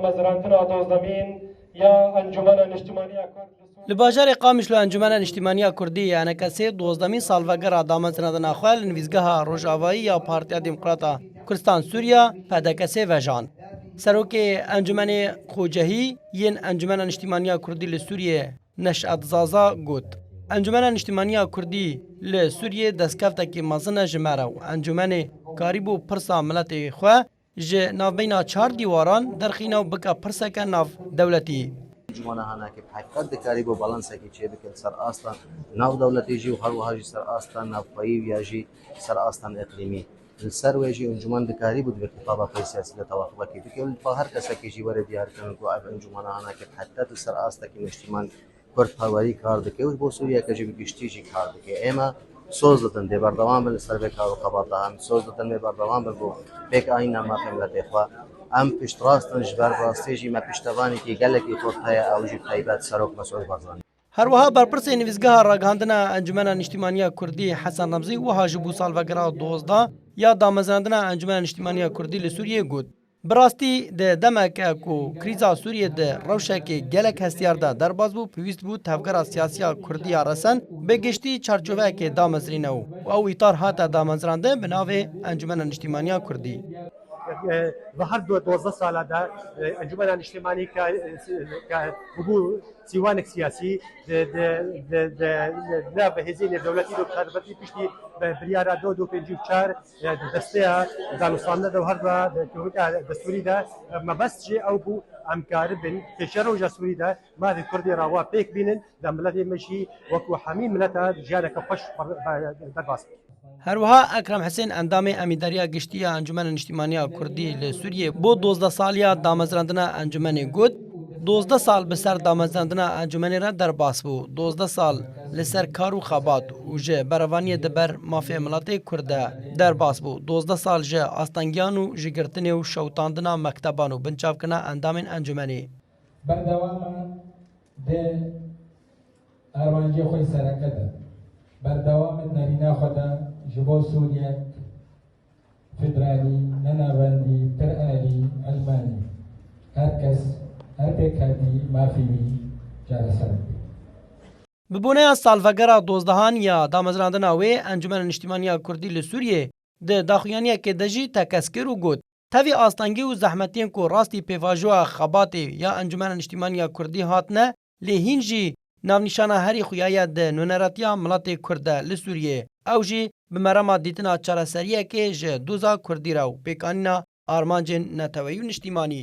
دامەزراندنا دۆزدەمین یا ئەنجومەنە نیشتیمانیە کورد li bajarê Qamişlo Encumena Niştimaniya Kurdî yanekesê dozdemîn salvegera damezrandina xwe li nivîzgeha Rojavayî ya Partiya Demokrata Kurdistan Sûriya pedekesê vejan. Serokê Encûmenê Xocehî yên Encumena Niştimaniya Kurdî li Sûriyê Neşet Zaza got. Encumena Niştimaniya Kurdî li Sûriyê destkeftekî mezin e ji me re û encûmenê karîbû pirsa miletê xwe ji navbeyna çar dîwaran derxîne û bike pirseke nav dewletî. انجمنها هناك بحقیقت دکاری بو بالانس کی چه بکل سر آستان ناو دولتی جی و هر وها جی سر آستان ناو پایی یا جی سر آستان اقلیمی سر ویجی انجمن دکاری بود به خطابه پای سیاسی توافق کی بکل با هر کس کی جی ور دیار کنن کو انجمنها هناك بحقیقت سر آستا کی اجتماع کرد پاوری کار دکه و بو سوریه کی جی بگشتی جی کار دکه اما سوز دادن دی بردوام بل سر به کار و قباطه هم سوز دادن به بردوام بل بو بک آینا ما فهمت اخوا ام پشت راستن جبر راستی جی ما پشتوانی کی گلکی خورتای او جی خیبت سروک مسعود بازرگانی هەروەها بەرپرسێ نویزگەها ڕاگەاندنە ئەنجومەنە نیشتیمانیە کوردی حەسەن ڕەمزی وەها ji بû salvegera dozda ya damezrandina Encumena Niştimaniya Kurdî li Sûriyê got. Bi rastî di demeke ku krîza Sûriyê di rewşekê gelek hestiyar de derbas bû pêwîst bû tevgera siyasiya Kurdî ya Resen bi giştî çarçoveyekê damezrîne û ew îtar hate damezrandin bi navê Encumena Niştimaniya Kurdî. و هر 12 ساله ده انجمن اجتماعی که بو سیوانک سیاسی لا به هزین دولتی دو خدمتی پشتی بریارا دو پنجی چار دسته دانستانه ده هر ده دستوری ده ما بس جی او بو امکار بن کشور و جسوری ده ما د کردی راوا پیک بینن د ملت مشی وکو حمیم ملت جاله کفش درباس هەروەها ئەکرەم حسێن ئەندامê ئەمیدەریya گشتیە ئەنجومەنە نیشتیمانیە کوردی li Sûriyê بۆ 12 saliya damezrandina encûmenê got 12 sal bi ser damezrandina encûmenê re derbas bû 12 sal li ser kar û xebat û ji berevaniyê di ber mafê miletê Kurd de derbas bû 12 sal ji astengiyan û ji girtinê û şewtandina mekteban û binçavkirina endamên encûmenê. Berdewama dê armanciyê xwe sereke de berdewamên nêrîna xwe de ji bo Sûriyek federalî, nenavendî, pir alî, elmanî her kes her pêkhevî mafî wî careserek bê. Bi bûneya salvegera dozdehan ya damezrandina wê Encûmena Niştimaniya Kurdî li Sûriyê di daxuyaniyekê de jî tekeskir û got tevî astengî û zehmetiyên ku rastî pêvajoya xebatê ya Encûmena Niştimaniya Kurdî hatine lê hîn jî navnîşana herî xuyaye di nûneretiya miletê Kurd de li Sûriyê ew jî bi merema dîtina çareseriyekê ji doza Kurdî re û pêkanîna armancên neteweyî û niştîmanî.